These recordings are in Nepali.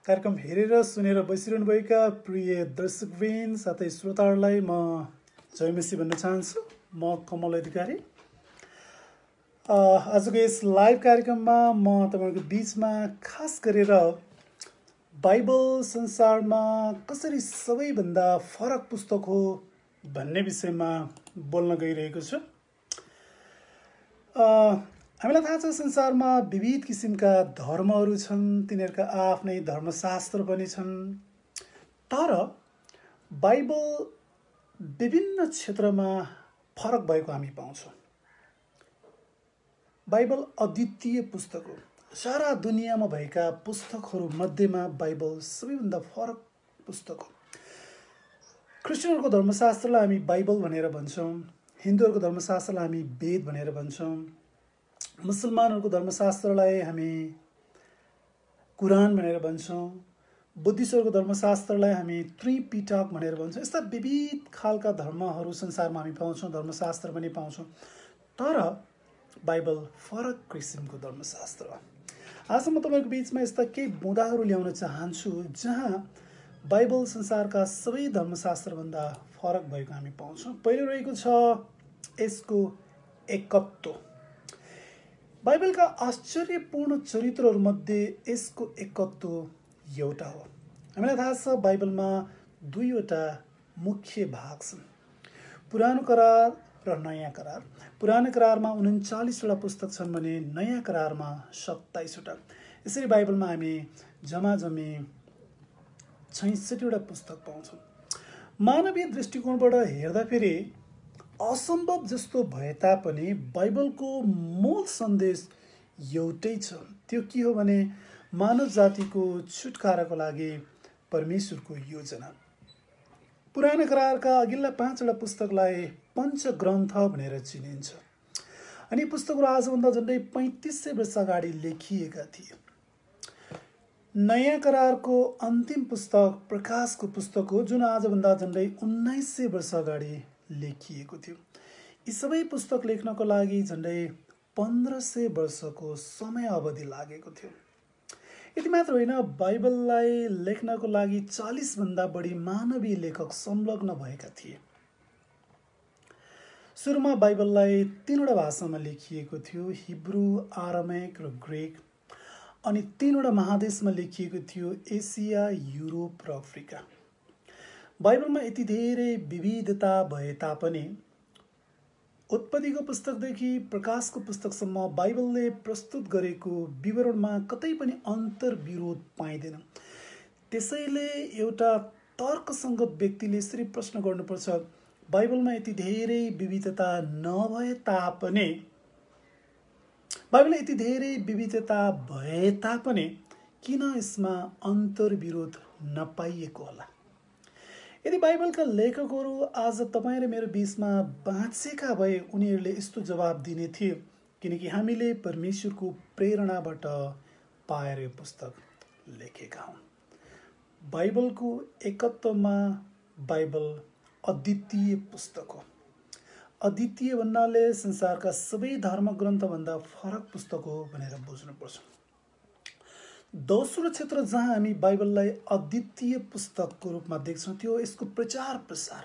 कार्यक्रम हेरेर सुनेर बसिरहनुभएका प्रिय दर्शकवृन्द साथै श्रोताहरूलाई म जयमसी भन्न चाहन्छु। म कमल अधिकारी। आजको यस लाइभ कार्यक्रममा म तपाईहरुको बीचमा खास गरेर बाइबल संसारमा कसरी सबैभन्दा फरक पुस्तक हो भन्ने विषयमा बोल्न गइरहेको छु। हामीलाई थाहा छ संसारमा विविध किसिमका धर्महरू छन्, तिनीहरूका आफ्नै धर्मशास्त्र पनि छन्। तर बाइबल विभिन्न क्षेत्रमा फरक भएको हामी पाउँछौँ। बाइबल अद्वितीय पुस्तक हो। सारा दुनियाँमा भएका पुस्तकहरू मध्येमा बाइबल सबैभन्दा फरक पुस्तक हो। क्रिस्चियनहरूको धर्मशास्त्रलाई हामी बाइबल भनेर भन्छौँ, हिन्दूहरूको धर्मशास्त्रलाई हामी वेद भनेर भन्छौँ, मुसलमानहरूको धर्मशास्त्रलाई हामी कुरान भनेर भन्छौँ, बुद्धिस्टहरूको धर्मशास्त्रलाई हामी त्रिपिटक भनेर भन्छौँ। यस्ता विविध खालका धर्महरू संसारमा हामी पाउँछौँ, धर्मशास्त्र पनि पाउँछौँ। तर बाइबल फरक किसिमको धर्मशास्त्र हो। आज म तपाईँको बिचमा यस्ता केही बुँदाहरू ल्याउन चाहन्छु जहाँ बाइबल संसारका सबै धर्मशास्त्रभन्दा फरक भएको हामी पाउँछौँ। पहिलो रहेको छ यसको एकत्व। बाइबलका आश्चर्यपूर्ण चरित्रहरूमध्ये यसको एकत्व एउटा हो। हामीलाई थाहा छ बाइबलमा दुईवटा मुख्य भाग छन्, पुरानो करार र नयाँ करार। पुरानो करारमा 39वटा पुस्तक छन् भने नयाँ करारमा 27वटा। यसरी बाइबलमा हामी जम्माजम्मी 66वटा पुस्तक पाउँछौँ। मानवीय दृष्टिकोणबाट हेर्दाखेरि असम्भव जस्तो भए तापनि बाइबलको मूल सन्देश एउटै छ। त्यो के हो भने मानव जातिको छुटकाराको लागि परमेश्वरको योजना। पुरानो करारका अघिल्ला 5वटा पुस्तकलाई पञ्चग्रन्थ भनेर चिनिन्छ अनि पुस्तकहरू आजभन्दा झन्डै 3500 वर्ष अगाडि लेखिएका थिए। नयाँ करारको अन्तिम पुस्तक प्रकाशको पुस्तक हो, जुन आजभन्दा झन्डै 1900 वर्ष अगाडि लेखिएको थियो। यी सबै पुस्तक लेख्नको लागि झन्डै 1500 वर्षको समय अवधि लागेको थियो। यति मात्र होइन, बाइबललाई लेख्नको लागि 40 भन्दा बढी मानवीय लेखक संलग्न भएका थिए। सुरुमा बाइबललाई 3वटा भाषामा लेखिएको थियो, हिब्रू, आरामिक र ग्रीक। अनि 3वटा महादेशमा लेखिएको थियो, एसिया, युरोप र अफ्रिका। बाइबलमा यति धेरै विविधता भए तापनि उत्पत्तिको पुस्तकदेखि प्रकाशको पुस्तकसम्म बाइबलले प्रस्तुत गरेको विवरणमा कतै पनि अन्तर्विरोध पाइँदैन। त्यसैले एउटा तर्कसङ्गत व्यक्तिले यसरी प्रश्न गर्नुपर्छ, बाइबलमा यति धेरै विविधता भए तापनि किन यसमा अन्तर्विरोध नपाइएको होला? यदि बाइबलका लेखकहरू आज तपाईँ र मेरो बीचमा बाँचेका भए उनीहरूले यस्तो जवाब दिने थियो, किनकि हामीले परमेश्वरको प्रेरणाबाट पाएर यो पुस्तक लेखेका हौँ। बाइबलको एकत्वमा बाइबल अद्वितीय पुस्तक हो। अद्वितीय भन्नाले संसारका सबै धर्मग्रन्थभन्दा फरक पुस्तक हो भनेर बुझ्नुपर्छ। दोस्रो क्षेत्र जहाँ हामी बाइबललाई अद्वितीय पुस्तकको रूपमा देख्छौँ त्यो यसको प्रचार प्रसार।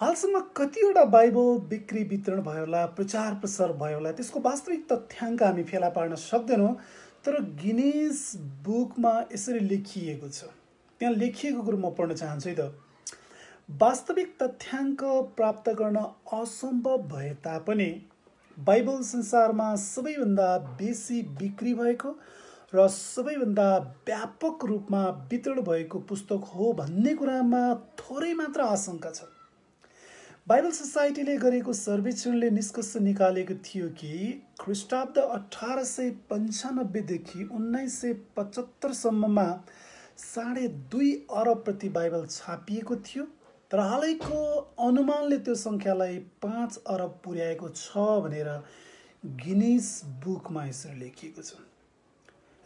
हालसम्म कतिवटा बाइबल बिक्री वितरण भयो होला, प्रचार प्रसार भयो होला, त्यसको वास्तविक तथ्याङ्क हामी फेला पार्न सक्दैनौँ। तर गिनिज बुकमा यसरी लेखिएको छ, त्यहाँ लेखिएको कुरो म पढ्न चाहन्छु है त। वास्तविक तथ्याङ्क प्राप्त गर्न असम्भव भए तापनि बाइबल संसारमा सबैभन्दा बेसी बिक्री भएको र सबैभन्दा व्यापक रूपमा वितरण भएको पुस्तक हो भन्ने कुरामा थोरै मात्र आशंका छ। बाइबल सोसाइटीले गरेको सर्वेक्षणले निष्कर्ष निकालेको थियो कि ख्रिस्टाब्द 1895 देखि 1975 सम्ममा 2.5 अरब प्रति बाइबल छापिएको थियो। तर हालैको अनुमानले त्यो सङ्ख्यालाई 5 अरब पुर्याएको छ भनेर गिनिज बुकमा यसरी लेखिएको छ।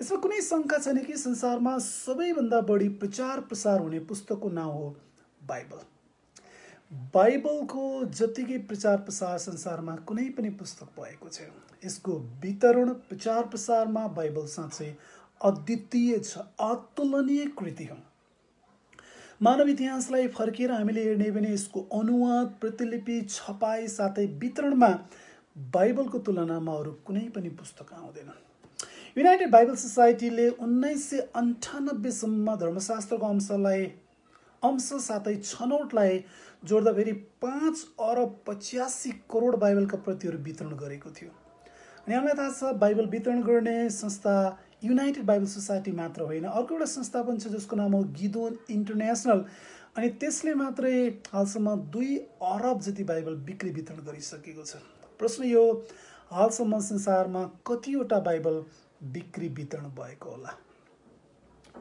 यसमा कुनै शङ्का छैन कि संसारमा सबैभन्दा बढी प्रचार प्रसार हुने पुस्तकको नाम हो बाइबल। बाइबलको जतिकै प्रचार प्रसार संसारमा कुनै पनि पुस्तक भएको छैन। यसको वितरण प्रचार प्रसारमा बाइबल साँच्चै अद्वितीय छ, अतुलनीय कृति हो। मानव इतिहासलाई फर्केर हामीले हेर्ने भने यसको अनुवाद, प्रतिलिपि, छपाई साथै वितरणमा बाइबलको तुलनामा अरू कुनै पनि पुस्तक आउँदैन। युनाइटेड बाइबल सोसाइटीले 1998सम्म धर्मशास्त्रको अंश साथै छनौटलाई जोड्दा फेरि 5 अरब 85 करोड बाइबलका प्रतिहरू वितरण गरेको थियो। अनि हामीलाई थाहा छ बाइबल वितरण गर्ने संस्था युनाइटेड बाइबल सोसाइटी मात्र होइन, अर्को एउटा संस्था पनि छ जसको नाम हो गिदोन इन्टरनेसनल। अनि त्यसले मात्रै हालसम्म 2 अरब जति बाइबल बिक्री वितरण गरिसकेको छ। प्रश्न यो, हालसम्म संसारमा कतिवटा बाइबल बिक्री वितरण भएको होला?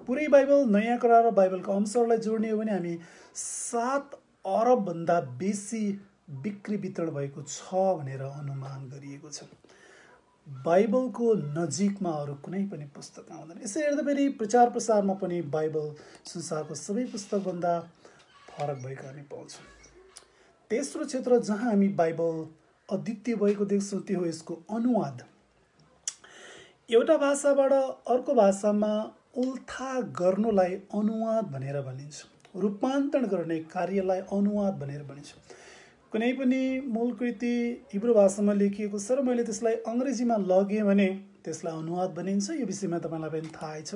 पुरै बाइबल, नयाँ करार र बाइबलका अंशहरूलाई जोड्ने हो भने हामी 7 अरबभन्दा बेसी बिक्री वितरण भएको छ भनेर अनुमान गरिएको छ। बाइबलको नजिकमा अरू कुनै पनि पुस्तक आउँदैन। यसरी हेर्दाखेरि प्रचार प्रसारमा पनि बाइबल संसारको सबै पुस्तकभन्दा फरक भएको हामी पाउँछौँ। तेस्रो क्षेत्र जहाँ हामी बाइबल अद्वितीय भएको देख्छौँ त्यो हो यसको अनुवाद। एउटा भाषाबाट अर्को भाषामा उल्था गर्नुलाई अनुवाद भनेर भनिन्छ। रूपान्तरण गर्ने कार्यलाई अनुवाद भनेर भनिन्छ। कुनै पनि मूल कृति हिब्रू भाषामा लेखिएको छ र मैले त्यसलाई अङ्ग्रेजीमा लगेँ भने त्यसलाई अनुवाद भनिन्छ। यो विषयमा तपाईँलाई पनि थाहै छ।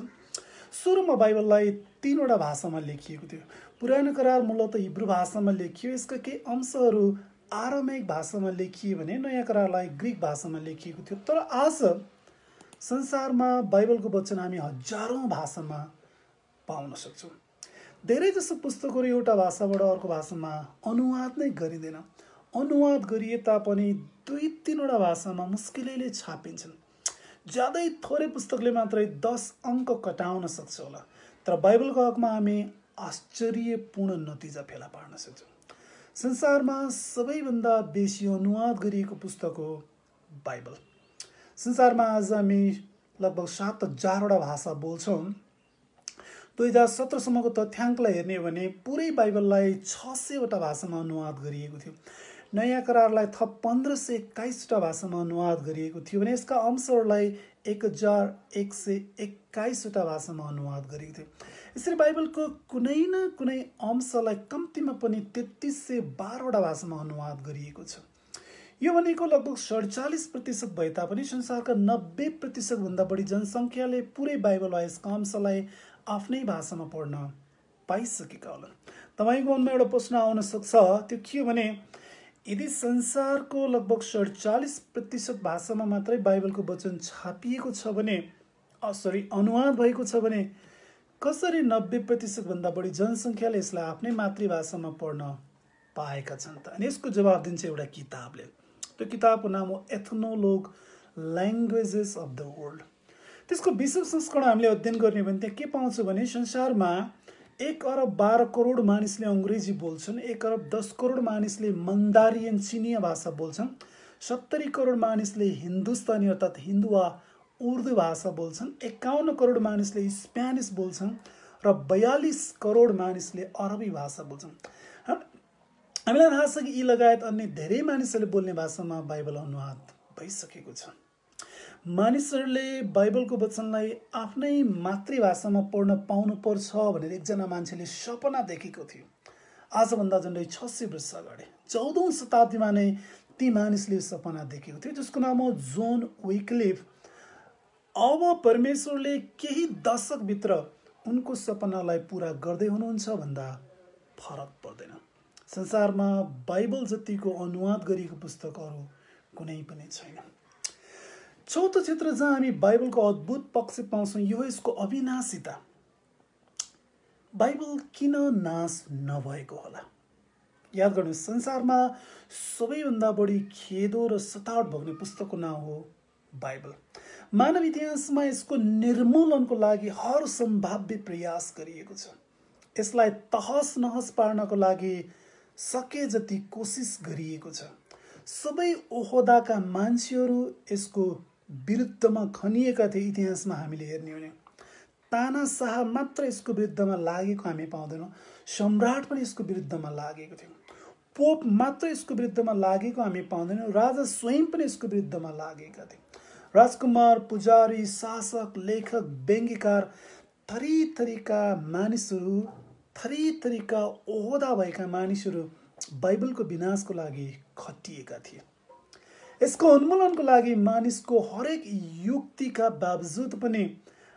सुरुमा बाइबललाई 3वटा भाषामा लेखिएको थियो। पुरानो करार मूलतः हिब्रू भाषामा लेखियो, यसका केही अंशहरू आरामिक भाषामा लेखियो भने नयाँ करारलाई ग्रिक भाषामा लेखिएको थियो। तर आज संसारमा बाइबलको वचन हामी हजारौँ भाषामा पाउन सक्छौँ। धेरै जसो पुस्तकहरू एउटा भाषाबाट अर्को भाषामा अनुवाद नै गरिँदैन। अनुवाद गरिए तापनि 2-3वटा भाषामा मुस्किलैले छापिन्छन्। ज्यादै थोरै पुस्तकले मात्रै 10 अङ्क कटाउन सक्छ होला, तर बाइबलको हकमा हामी आश्चर्यपूर्ण नतिजा फेला पार्न सक्छौँ। संसारमा सबैभन्दा बेसी अनुवाद गरिएको पुस्तक हो बाइबल। संसारमा आज हामी लगभग 7000वटा भाषा बोल्छौँ। 2017सम्मको तथ्याङ्कलाई हेर्ने हो भने पुरै बाइबललाई 600वटा भाषामा अनुवाद गरिएको थियो। नयाँ करारलाई थप 1521वटा भाषामा अनुवाद गरिएको थियो भने यसका अंशहरूलाई 1121वटा भाषामा अनुवाद गरिएको थियो। यसरी बाइबलको कुनै न कुनै अंशलाई कम्तीमा पनि 3312वटा भाषामा अनुवाद गरिएको छ। यो भनेको लगभग 47% भए तापनि संसारका 90%भन्दा बढी जनसङ्ख्याले पुरै बाइबल वा यसका अंशलाई आफ्नै भाषामा पढ्न पाइसकेका होला। तपाईँको मनमा एउटा प्रश्न आउन सक्छ, त्यो के हो भने यदि संसारको लगभग 47% भाषामा मात्रै बाइबलको वचन छापिएको छ भने अनुवाद भएको छ भने कसरी 90% भन्दा बढी जनसङ्ख्याले यसलाई आफ्नै मातृभाषामा पढ्न पाएका छन् त? अनि यसको जवाब दिन्छ एउटा किताबले। त्यो किताबको नाम हो Ethnologue languages of the world. त्यसको विश्व संस्करण हामीले अध्ययन गर्ने भने त्यहाँ के पाउँछौँ भने संसारमा 1 अरब 12 करोड मानिसले अङ्ग्रेजी बोल्छन्, 1 अरब 10 करोड मानिसले मन्दारियन चिनिया भाषा बोल्छन्, 70 करोड मानिसले हिन्दुस्तानी अर्थात् हिन्दू वा उर्दू भाषा बोल्छन्, 51 करोड मानिसले स्पेनिस बोल्छन् र 42 करोड मानिसले अरबी भाषा बोल्छन्। हामीलाई थाहा छ कि यी लगायत अन्य धेरै मानिसहरूले बोल्ने भाषामा बाइबल अनुवाद भइसकेको छ। मानिसहरूले बाइबलको वचनलाई आफ्नै मातृभाषामा पढ्न पाउनुपर्छ भनेर एकजना मान्छेले सपना देखेको थियो। आजभन्दा झन्डै 600 वर्ष अगाडि 14औं शताब्दीमा नै ती मानिसले सपना देखेको थियो, जसको नाम हो जोन विक्लिफ। अब परमेश्वरले केही दशकभित्र उनको सपनालाई पुरा गर्दै हुनुहुन्छ भन्दा फरक पर्दैन। संसारमा बाइबल जतिको अनुवाद गरिएको पुस्तक अरू कुनै पनि छैन। चौथो क्षेत्र जहाँ हामी बाइबलको अद्भुत पक्ष पाउँछौँ यो यसको अविनाशिता। बाइबल किन नाश नभएको होला? याद गर्नुहोस्, संसारमा सबैभन्दा बढी खेदो र सतावट भोग्ने पुस्तकको नाम हो बाइबल। मानव इतिहासमा यसको निर्मूलनको लागि हर सम्भाव्य प्रयास गरिएको छ। यसलाई तहस नहस पार्नको लागि सके जति कोसिस गरिएको छ। सबै ओहदाका मान्छेहरू यसको विरुद्धमा खनिएका थिए। इतिहासमा हामीले हेर्ने हो भने तानाशाह मात्र यसको विरुद्धमा लागेको हामी पाउँदैनौँ, सम्राट पनि यसको विरुद्धमा लागेको थियो। पोप मात्र यसको विरुद्धमा लागेको हामी पाउँदैनौँ, राजा स्वयं पनि यसको विरुद्धमा लागेका थिए। राजकुमार, पुजारी, शासक, लेखक, व्यङ्ग्यकार, थरीथरीका मानिसहरू, थरीथरीका ओहदा भएका मानिसहरू बाइबलको विनाशको लागि खटिएका थिए। यसको उन्मूलनको लागि मानिसको हरेक युक्तिका बावजुद पनि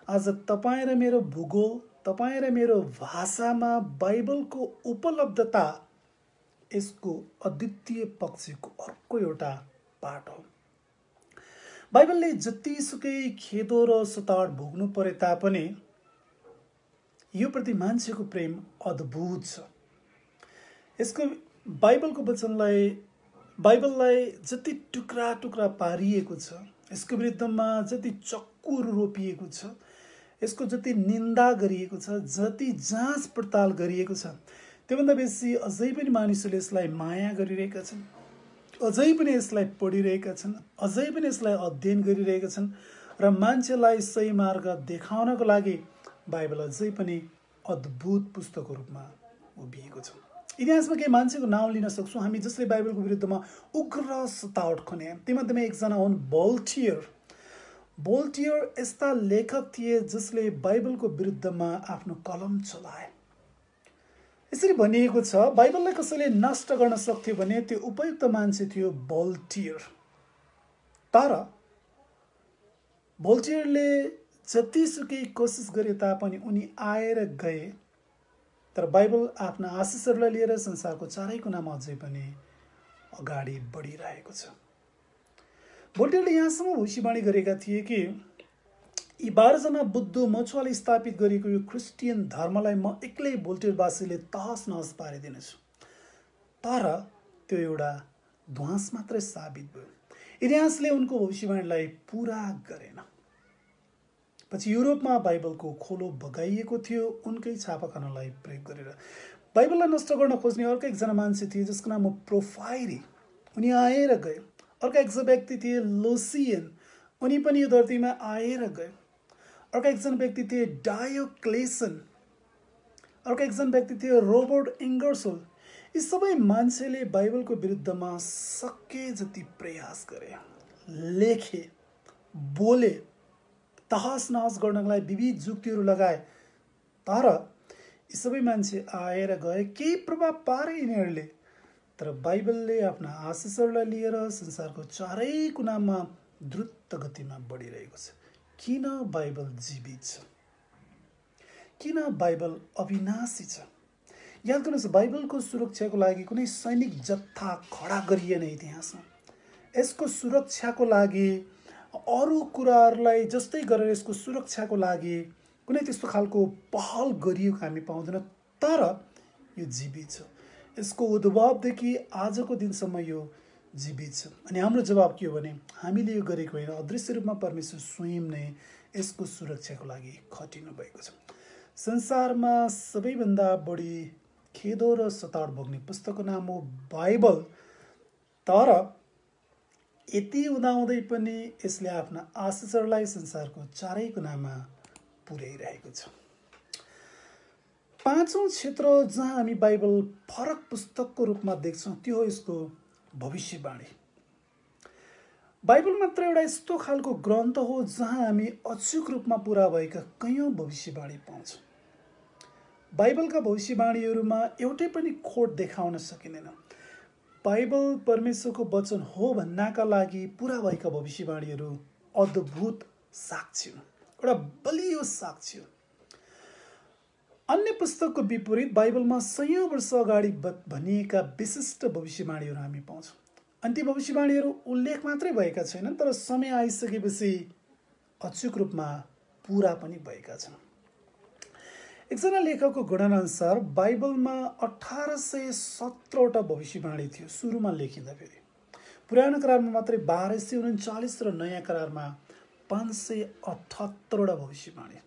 आज तपाईँ र मेरो भूगोल, तपाईँ र मेरो भाषामा बाइबलको उपलब्धता यसको अद्वितीय पक्षको अर्को एउटा पाठ हो। बाइबलले जतिसुकै खेदो र सताड भोग्नु परे तापनि यो प्रति मान्छेको प्रेम अद्भुत छ। यसको बाइबललाई जति टुक्रा टुक्रा पारिएको छ, यसको विरुद्धमा जति चक्कुहरू रोपिएको छ, यसको जति निन्दा गरिएको छ, जति जाँच पडताल गरिएको छ, त्योभन्दा बेसी अझै पनि मानिसहरूले यसलाई माया गरिरहेका छन्, अझै पनि यसलाई पढिरहेका छन्, अझै पनि यसलाई अध्ययन गरिरहेका छन् र मान्छेलाई सही मार्ग देखाउनको लागि बाइबल अझै पनि अद्भुत पुस्तकको रूपमा उभिएको छ। इतिहासमा केही मान्छेको नाम लिन सक्छौँ हामी जसले बाइबलको विरुद्धमा उग्र सतावट खने। तीमध्येमा एकजना हुन् भोल्टियर। भोल्टियर यस्ता लेखक थिए जसले बाइबलको विरुद्धमा आफ्नो कलम चलाए। यसरी भनिएको छ, बाइबललाई कसैले नष्ट गर्न सक्थ्यो भने त्यो उपयुक्त मान्छे थियो भोल्टियर। तर भोल्टियरले जतिसुकै कोसिस गरे तापनि उनी आएर गए, तर बाइबल आफ्ना आशिषहरूलाई लिएर संसारको चारै कुनामा अझै पनि अगाडि बढिरहेको छ। भोल्टियरले यहाँसम्म भविष्यवाणी गरेका थिए कि यी 12 जना बुद्ध मछुवाले स्थापित गरेको यो क्रिस्चियन धर्मलाई म एक्लै भोल्टियरवासीले तहस नहस पारिदिनेछु। तर त्यो एउटा ध्वास मात्रै साबित भयो। इतिहासले उनको भविष्यवाणीलाई पुरा गरेन। पछि युरोपमा बाइबलको खोलो बगाइएको थियो उनकै छापाखानालाई प्रयोग गरेर। बाइबललाई नष्ट गर्न खोज्ने अर्को एकजना मान्छे थिए जसको नाम हो प्रोफाइरी। उनी आएर गए। अर्को एकजना व्यक्ति थिए लोसियन। उनी पनि यो धरतीमा आएर गए। अर्को एकजना व्यक्ति थिए डायोक्लेसन। अर्को एकजना व्यक्ति थिए रोबर्ट इङ्गर्सोल। यी सबै मान्छेले बाइबलको विरुद्धमा सके जति प्रयास गरे, लेखे, बोले, तहस नहस गर्नको लागि विविध जुक्तिहरू लगाए। तर यी सबै मान्छे आएर गए, केही प्रभाव पारे यिनीहरूले। तर बाइबलले आफ्ना आशिषहरूलाई लिएर संसारको चारै कुनामा द्रुत गतिमा बढिरहेको छ। किन बाइबल जीवित छ? किन बाइबल अविनाशी छ? याद गर्नुहोस्, बाइबलको सुरक्षाको लागि कुनै सैनिक जत्था खडा गरिएन इतिहासमा। यसको सुरक्षाको लागि अरू कुराहरूलाई जस्तै गरेर यसको सुरक्षाको लागि कुनै त्यस्तो खालको पहल गरिएको हामी पाउँदैनौँ। तर यो जीवित छ। यसको उद्भवदेखि आजको दिनसम्म यो जीवित छ। अनि हाम्रो जवाब के हो भने हामीले यो गरेको होइन, अदृश्य रूपमा परमेश्वर स्वयं नै यसको सुरक्षाको लागि खटिनु भएको छ। संसारमा सबैभन्दा बढी खेदो र सताड भोग्ने पुस्तकको नाम हो बाइबल। तर यति हुँदाहुँदै पनि यसले आफ्ना आशिषहरूलाई संसारको चारै कुनामा पुर्याइरहेको छ। 5औं क्षेत्र जहाँ हामी बाइबल फरक पुस्तकको रूपमा देख्छौँ त्यो हो यसको भविष्यवाणी। बाइबल मात्र एउटा यस्तो खालको ग्रन्थ हो जहाँ हामी अचूक रूपमा पुरा भएका कैयौँ भविष्यवाणी पाउँछौँ। बाइबलका भविष्यवाणीहरूमा एउटै पनि खोट देखाउन सकिँदैन। बाइबल परमेश्वरको वचन हो भन्नका लागि पुरा भएका भविष्यवाणीहरू अद्भुत साक्ष्य, एउटा बलियो साक्ष्य। अन्य पुस्तकको विपरीत बाइबलमा सयौं वर्ष अगाडि भनिएका विशिष्ट भविष्यवाणीहरू हामी पाउँछौँ। अनि ती भविष्यवाणीहरू उल्लेख मात्रै भएका छैनन्, तर समय आइसकेपछि अचूक रूपमा पुरा पनि भएका छन्। एकजना लेखकको गणनाअनुसार बाइबलमा 1817वटा भविष्यवाणी थियो सुरुमा लेखिँदाखेरि। पुरानो करारमा मात्रै 1239 र नयाँ करारमा 578वटा भविष्यवाणी।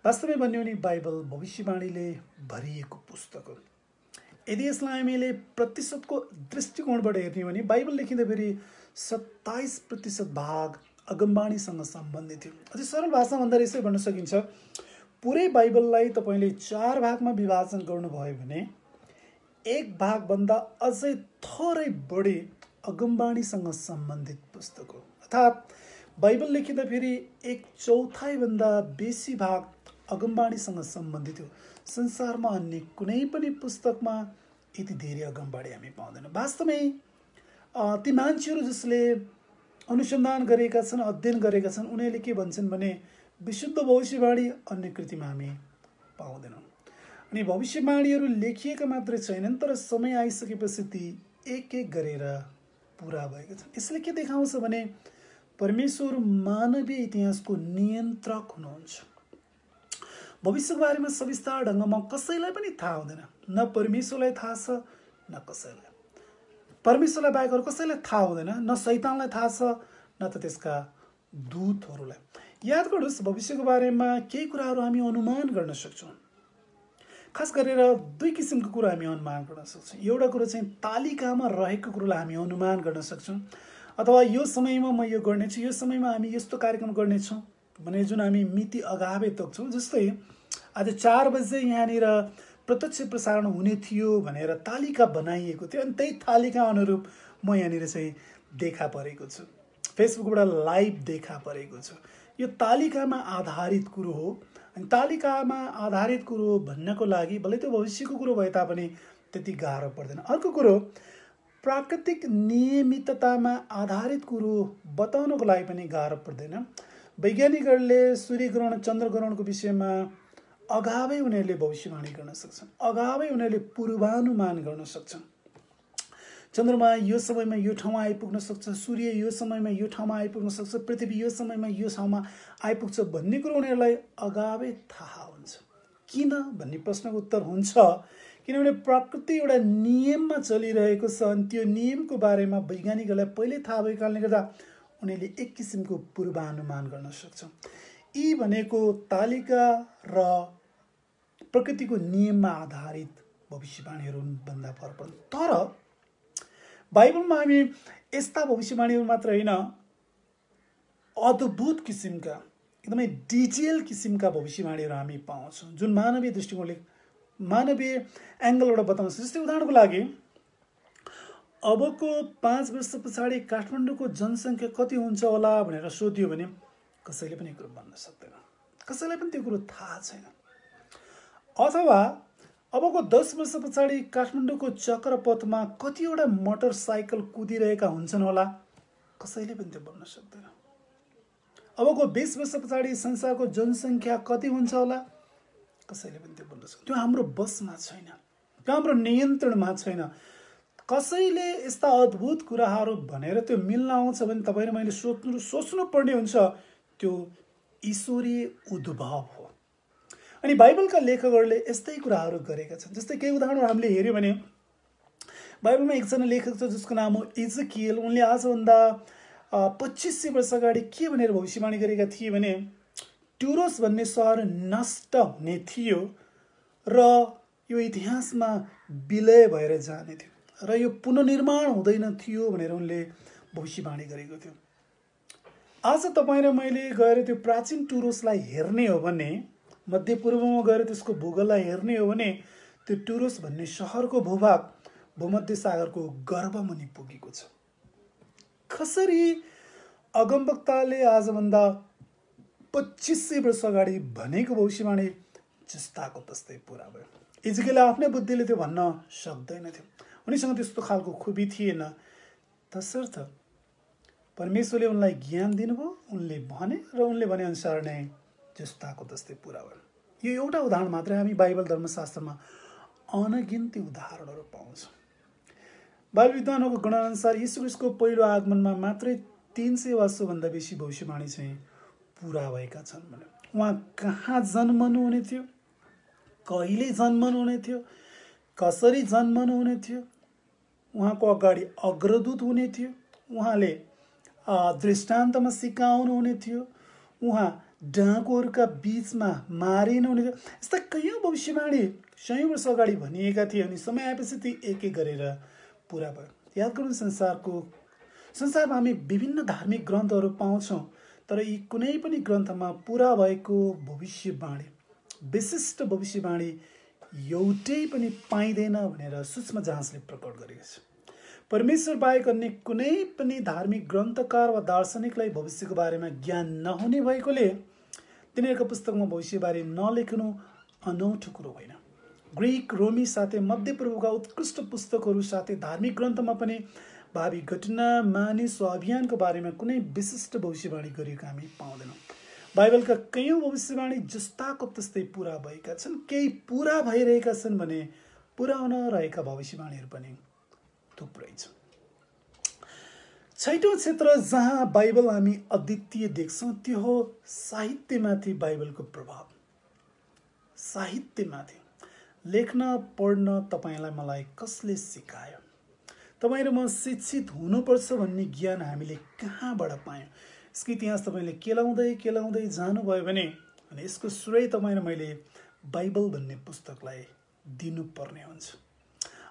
वास्तवमै भन्यो भने बाइबल भविष्यवाणीले भरिएको पुस्तक हो। यदि यसलाई हामीले प्रतिशतको दृष्टिकोणबाट हेर्ने हो भने बाइबल लेखिँदाखेरि 27% भाग अगमबाणीसँग सम्बन्धित थियो। अझै सरल भाषामा भन्दा यसै भन्न सकिन्छ, पुरै बाइबललाई तपाईँले 4 भागमा विभाजन गर्नुभयो भने 1 भागभन्दा अझै थोरै बढी अगमबाणीसँग सम्बन्धित पुस्तक हो। अर्थात् बाइबल लेखिँदा फेरि 1/4 बेसी भाग अगमबाणीसँग सम्बन्धित हो। संसारमा अन्य कुनै पनि पुस्तकमा यति धेरै अगमबाणी हामी पाउँदैनौँ। वास्तवमै ती मान्छेहरू जसले अनुसन्धान गरेका छन्, अध्ययन गरेका छन्, उनीहरूले के भन्छन् भने विशुद्ध भविष्यवाणी अन्य कृतिमा हामी पाउँदैनौँ। अनि भविष्यवाणीहरू लेखिएका मात्रै छैनन्, तर समय आइसकेपछि ती एक एक गरेर पुरा भएका छन्। यसले के देखाउँछ भने परमेश्वर मानवीय इतिहासको नियन्त्रक हुनुहुन्छ। भविष्यको बारेमा सविस्तार ढङ्गमा कसैलाई पनि थाहा हुँदैन। न परमेश्वरलाई थाहा छ, न कसैलाई। परमेश्वरलाई बाहेक अरू कसैलाई थाहा हुँदैन, न शैतानलाई थाहा छ, न त त्यसका दूतहरूलाई। याद गर्नुहोस्, भविष्यको बारेमा केही कुराहरू हामी अनुमान गर्न सक्छौँ। खास गरेर 2 किसिमको कुरा हामी अनुमान गर्न सक्छौँ। एउटा कुरो चाहिँ तालिकामा रहेको कुरोलाई हामी अनुमान गर्न सक्छौँ, अथवा यो समयमा म यो गर्नेछु, यो समयमा हामी यस्तो कार्यक्रम गर्नेछौँ भने जुन हामी मिति अगावै तोक्छौँ। जस्तै आज 4 बजे यहाँनिर प्रत्यक्ष प्रसारण हुने थियो भनेर तालिका बनाइएको थियो, अनि त्यही तालिका अनुरूप म यहाँनिर चाहिँ देखा परेको छु, फेसबुकबाट लाइभ देखा परेको छु। यो तालिकामा आधारित कुरो हो। अनि तालिकामा आधारित कुरो भन्नको लागि भले त्यो भविष्यको कुरो भए तापनि त्यति गाह्रो पर्दैन। अर्को कुरो, प्राकृतिक नियमिततामा आधारित कुरो बताउनको लागि पनि गाह्रो पर्दैन। वैज्ञानिकहरूले सूर्यग्रहण, चन्द्रग्रहणको विषयमा अगावै उनीहरूले भविष्यवाणी गर्न सक्छन्, अगावै उनीहरूले पूर्वानुमान गर्न सक्छन्। चन्द्रमा यो समयमा यो ठाउँमा आइपुग्न सक्छ, सूर्य यो समयमा यो ठाउँमा आइपुग्न सक्छ, पृथ्वी यो समयमा यो ठाउँमा आइपुग्छ भन्ने कुरो उनीहरूलाई अगावै थाहा हुन्छ। किन भन्ने प्रश्नको उत्तर हुन्छ किनभने प्रकृति एउटा नियममा चलिरहेको छ, अनि त्यो नियमको बारेमा वैज्ञानिकहरूलाई पहिल्यै थाहा भएको कारणले गर्दा उनीहरूले एक किसिमको पूर्वानुमान गर्न सक्छन्। यी भनेको तालिका र प्रकृतिको नियममा आधारित भविष्यवाणीहरू भन्दा फरक पर्छ। तर बाइबलमा हामी यस्ता भविष्यवाणीहरू मात्र होइन, अद्भुत किसिमका, एकदमै डिटेल किसिमका भविष्यवाणीहरू हामी पाउँछौँ जुन मानवीय दृष्टिकोणले, मानवीय एङ्गलबाट बताउँछ। जस्तै उदाहरणको लागि अबको 5 वर्ष पछाडि काठमाडौँको जनसङ्ख्या कति हुन्छ होला भनेर सोधियो भने कसैले पनि कुरो भन्न सक्दैन, कसैलाई पनि त्यो कुरो थाहा छैन। अथवा अबको 10 वर्ष पछाडि काठमाडौँको चक्रपथमा कतिवटा मोटरसाइकल कुदिरहेका हुन्छन् होला, कसैले पनि त्यो भन्न सक्दैन। अबको 20 वर्ष पछाडि संसारको जनसङ्ख्या कति हुन्छ होला, कसैले पनि त्यो भन्न सक्दैन। त्यो हाम्रो बसमा छैन, त्यो हाम्रो नियन्त्रणमा छैन। कसैले यस्ता अद्भुत कुराहरू भनेर त्यो मिल्न आउँछ भने तपाईँ र मैले सोच्नु पर्ने हुन्छ त्यो ईश्वरीय उद्भव हो। अनि बाइबलका लेखकहरूले यस्तै कुराहरू गरेका छन्। जस्तै केही उदाहरणहरू हामीले हेऱ्यौँ भने बाइबलमा एकजना लेखक छ जसको नाम हो इजकियल। उनले आजभन्दा 2500 वर्ष अगाडि के भनेर भविष्यवाणी गरेका थिए भने टुरोस भन्ने सहर नष्ट हुने थियो र यो इतिहासमा विलय भएर जाने थियो र यो पुनर्निर्माण हुँदैन थियो भनेर उनले भविष्यवाणी गरेको थियो। आज तपाईँ र मैले गएर त्यो प्राचीन टुरोसलाई हेर्ने हो भने, मध्यपूर्वमा गएर त्यसको भूगोललाई हेर्ने हो भने त्यो टुरोस भन्ने सहरको भूभाग भूमध्य सागरको गर्भमुनि पुगेको छ। कसरी अगमवक्ताले आजभन्दा 2500 वर्ष अगाडि भनेको भविष्यवाणी जस्ताको तस्तै पुरा भयो। इजकियलले आफ्नै बुद्धिले त्यो भन्न सक्दैन थियो, उनीसँग त्यस्तो खालको खुबी थिएन। तसर्थ परमेश्वरले उनलाई ज्ञान दिनुभयो, उनले भने र उनले भने अनुसार नै जस्ताको तस्तै पुरा भयो। यो एउटा उदाहरण मात्रै, हामी बाइबल धर्मशास्त्रमा अनगिन्ती उदाहरणहरू पाउँछौँ। बाइबल विद्वानहरूको गणनाअनुसार यीशु ख्रीष्टको पहिलो आगमनमा मात्रै 300 वा सोभन्दा बेसी भविष्यवाणी चाहिँ पुरा भएका छन् भने उहाँ कहाँ जन्मनु हुने थियो, कहिले जन्मनु हुने थियो, कसरी जन्मनु हुने थियो, उहाँको अगाडि अग्रदूत हुने थियो, उहाँले दृष्टान्तमा सिकाउनु हुने थियो, उहाँ डाकुहरूका बीचमा मारिनु हुने थियो। यस्ता कैयौँ भविष्यवाणी सयौँ वर्ष अगाडि भनिएका थिए अनि समय आएपछि ती एक एक गरेर पुरा भयो। याद गर्नु, संसारमा हामी विभिन्न धार्मिक ग्रन्थहरू पाउँछौँ, तर यी कुनै पनि ग्रन्थमा पुरा भएको भविष्यवाणी, विशिष्ट भविष्यवाणी एउटै पनि पाइँदैन भनेर सूक्ष्म जाँचले प्रकट गरेको छ। परमेश्वर बाहेक अन्य कुनै पनि धार्मिक ग्रन्थकार वा दार्शनिकलाई भविष्यको बारेमा ज्ञान नहुने भएकोले तिनीहरूको पुस्तकमा भविष्यबारे नलेख्नु अनौठो कुरो होइन। ग्रीक, रोमी साथै मध्यपूर्वका उत्कृष्ट पुस्तकहरू साथै धार्मिक ग्रन्थमा पनि भावी घटना, मानिस वा अभियानको बारेमा कुनै विशिष्ट भविष्यवाणी गरिएको हामी पाउँदैनौँ। बाइबलका कैयौँ भविष्यवाणी जस्ताको त्यस्तै पुरा भएका छन्, केही पुरा भइरहेका छन् भने पुरा हुन रहेका भविष्यवाणीहरू पनि थुप्रै छन्। 6औं क्षेत्र जहाँ बाइबल हामी अद्वितीय देख्छौँ त्यो हो साहित्यमाथि बाइबलको प्रभाव। साहित्यमाथि लेख्न पढ्न तपाईँलाई मलाई कसले सिकायो? तपाईँ र म शिक्षित हुनुपर्छ भन्ने ज्ञान हामीले कहाँबाट पायौँ? यसको इतिहास तपाईँले केलाउँदै जानुभयो भने यसको श्रेय तपाईँ र मैले बाइबल भन्ने पुस्तकलाई दिनुपर्ने हुन्छ।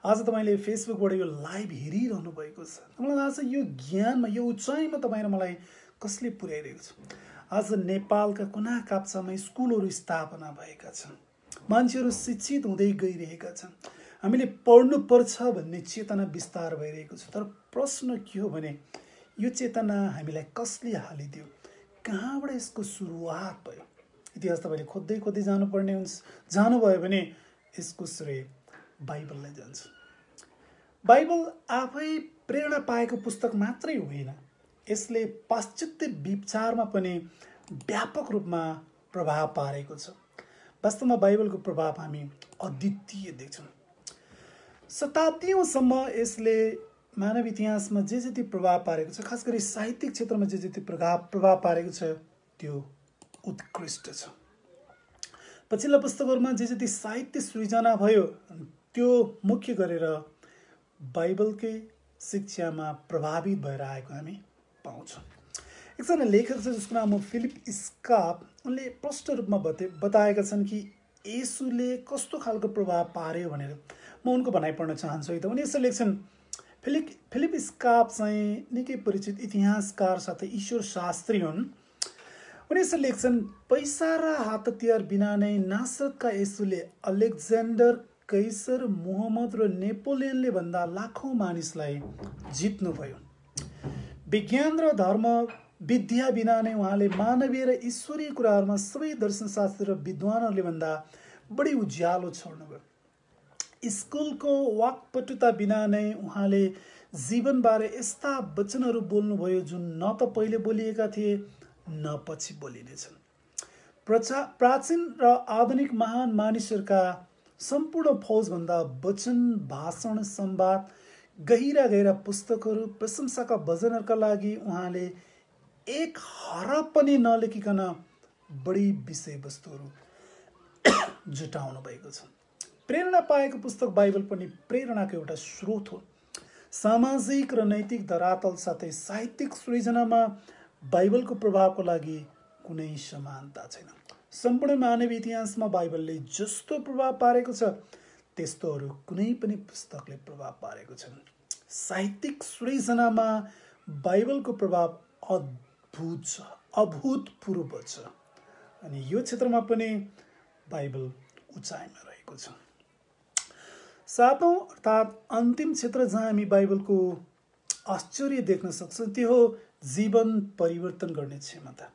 आज तपाईँले फेसबुकबाट यो लाइभ हेरिरहनु भएको छ। मलाई लाग्छ यो ज्ञानमा, यो उचाइमा तपाईँ र मलाई कसले पुर्याइरहेको छ? आज नेपालका कुना काप्चामा स्कुलहरू स्थापना भएका छन्, मान्छेहरू शिक्षित हुँदै गइरहेका छन्, हामीले पढ्नुपर्छ भन्ने चेतना विस्तार भइरहेको छ। तर प्रश्न के हो भने यो चेतना हामीलाई कसले हालिदियो? कहाँबाट यसको सुरुवात भयो? इतिहास तपाईँले खोज्दै जानुपर्ने हुन्छ। जानुभयो भने यसको श्रेय बाइबललाई जान्छ। बाइबल आफै प्रेरणा पाएको पुस्तक मात्रै होइन, यसले पाश्चात्य विचारमा पनि व्यापक रूपमा प्रभाव पारेको छ। वास्तवमा बाइबलको प्रभाव हामी अद्वितीय देख्छौँ। शताब्दीौँसम्म यसले मानव इतिहासमा जे जति प्रभाव पारेको छ, खास गरी साहित्यिक क्षेत्रमा जे जति प्रभाव पारेको छ त्यो उत्कृष्ट छ। पछिल्ला पुस्तकहरूमा जे जति साहित्य सृजना भयो त्यो मुख्य गरेर बाइबलकै शिक्षामा प्रभावित भएर आएको हामी पाउँछौँ। एकजना लेखक छ जसको नाम हो फिलिप स्काप। उनले प्रष्ट रूपमा बताएका छन् कि येशूले कस्तो खालको प्रभाव पार्यो भनेर। म उनको भनाइ पढ्न चाहन्छु। त उनी यसो लेख्छन्, फिलिप स्काप चाहिँ निकै परिचित इतिहासकार साथै ईश्वर शास्त्री हुन्। उनी यसो लेख्छन्, पैसा र हात हतियार बिना नै नासरतका येशूले अलेक्जेन्डर, कैसर, मुहम्मद र नेपोलियनले भन्दा लाखौँ मानिसलाई जित्नुभयो। विज्ञान र धर्म विद्या बिना नै उहाँले मानवीय र ईश्वरीय कुराहरूमा सबै दर्शनशास्त्री र विद्वानहरूले भन्दा बढी उज्यालो छोड्नुभयो। स्कुलको वाक्पटुता बिना नै उहाँले जीवनबारे यस्ता वचनहरू बोल्नुभयो जुन न त पहिले बोलिएका थिए न पछि बोलिनेछन्। प्राचीन र आधुनिक महान मानिसहरूका सम्पूर्ण फौजभन्दा वचन, भाषण, संवाद, गहिरा पुस्तकहरू, प्रशंसाका भजनहरूका लागि उहाँले एक हरफ पनि नलेखिकन बढी विषयवस्तुहरू जुटाउनु भएको छ। प्रेरणा पाएको पुस्तक बाइबल पनि प्रेरणाको एउटा स्रोत हो। सामाजिक र नैतिक धरातल साथै साहित्यिक सृजनामा बाइबलको प्रभावको लागि कुनै समानता छैन। सम्पूर्ण मानव इतिहासमा बाइबलले जस्तो प्रभाव पारेको छ त्यस्तो अरू कुनै पनि पुस्तकले प्रभाव पारेको छैन। साहित्यिक सृजनामा बाइबलको प्रभाव अद्भुत छ, अभूतपूर्व छ, अनि यो क्षेत्रमा पनि बाइबल उचाइमा रहेको छ। 7औं अर्थात् अन्तिम क्षेत्र जहाँ हामी बाइबलको आश्चर्य देख्न सक्छौँ त्यो हो जीवन परिवर्तन गर्ने क्षमता।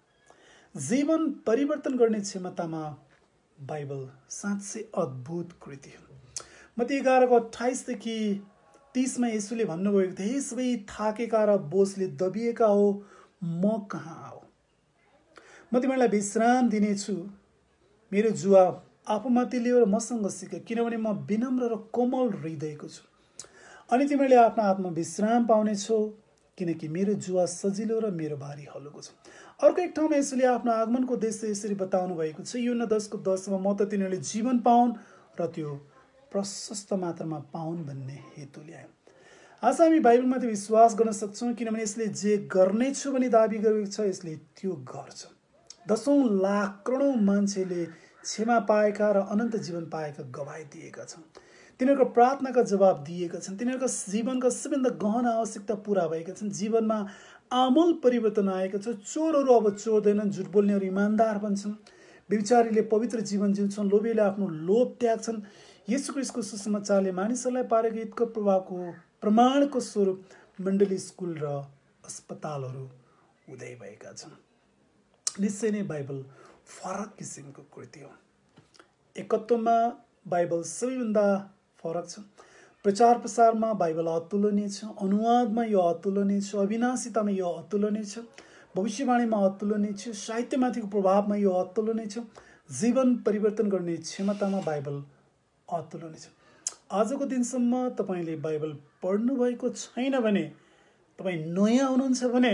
जीवन परिवर्तन गर्ने क्षमतामा बाइबल साँच्चै अद्भुत कृति हो। मत्ती 11:28 देखि 30 येशूले भन्नुभएको थियो, हे सबै थाकेका र बोझले दबिएका हो, म कहाँ आऊ, म तिमीहरूलाई विश्राम दिनेछु। मेरो जुवा आफूमाथि लियो र मसँग सिक, किनभने म विनम्र र कोमल हृदयको छु, अनि तिमीहरूले आफ्नो आत्मा विश्राम पाउनेछौ, किनकि मेरो जुवा सजिलो र मेरो भारी हलुको छ। अर्को एक ठाउँमा यसले आफ्नो आगमनको उद्देश्य यसरी बताउनु भएको छ, यूहन्ना 10:10 म त तिनीहरूले जीवन पाउन् र त्यो प्रशस्त मात्रामा पाउन् भन्ने हेतुले आयो। आज हामी बाइबलमाथि विश्वास गर्न सक्छौँ किनभने यसले जे गर्नेछु भनी दाबी गरेको छ यसले त्यो गर्छ। 10 लाख करोडौँ मान्छेले क्षमा पाएका र अनन्त जीवन पाएका गवाही दिएका छन्। तिनीहरूको प्रार्थनाका जवाब दिएका छन्। तिनीहरूका जीवनका सबैभन्दा गहन आवश्यकता पूरा भएका छन्। जीवनमा आमूल परिवर्तन आएको छ। चोरहरू अब चोर्दैनन्, झुट बोल्नेहरू इमान्दार बन्छन्, व्यभिचारीले पवित्र जीवन जिउँछन्, लोभीले आफ्नो लोभ त्याग्छन्। येशू ख्रीष्टको सुसमाचारले मानिसहरूलाई पारेको हितको प्रभावको प्रमाणको स्वरूप मण्डली स्कुल र अस्पतालहरू उदय भएका छन्। निश्चय नै बाइबल फरक किसिमको कृति हो। एकत्वमा बाइबल सबैभन्दा फरक छ। प्रचार प्रसारमा बाइबल अतुलनीय छ, अनुवादमा यो अतुलनीय छ, अविनाशितामा यो अतुलनीय छ, भविष्यवाणीमा अतुलनीय छ, साहित्यमाथिको प्रभावमा यो अतुलनीय छ, जीवन परिवर्तन गर्ने क्षमतामा बाइबल अतुलनीय छ। आजको दिनसम्म तपाईँले बाइबल पढ्नुभएको छैन भने, तपाईँ नयाँ हुनुहुन्छ भने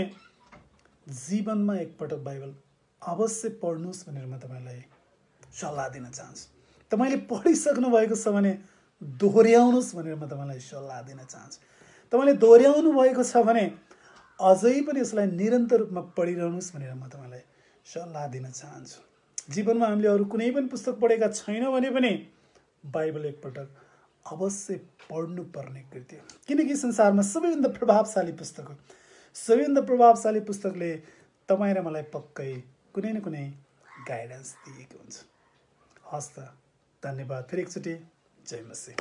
जीवनमा एकपटक बाइबल अवश्य पढ्नुहोस् भनेर म तपाईँलाई सल्लाह दिन चाहन्छु। तपाईँले पढिसक्नु भएको छ भने दोहोऱ्याउनुहोस् भनेर म तपाईँलाई सल्लाह दिन चाहन्छु। तपाईँले दोहोऱ्याउनु भएको छ भने अझै पनि यसलाई निरन्तर रूपमा पढिरहनुहोस् भनेर म तपाईँलाई सल्लाह दिन चाहन्छु। जीवनमा हामीले अरू कुनै पनि पुस्तक पढेका छैनौँ भने पनि बाइबल एकपटक अवश्य पढ्नुपर्ने कृति हो, किनकि संसारमा सबैभन्दा प्रभावशाली पुस्तक हो। सबैभन्दा प्रभावशाली पुस्तकले तपाईँ र मलाई पक्कै कुनै न कुनै गाइडेन्स दिएको हुन्छ। हस् त, धन्यवाद। फेरि एकचोटि जय मसीह।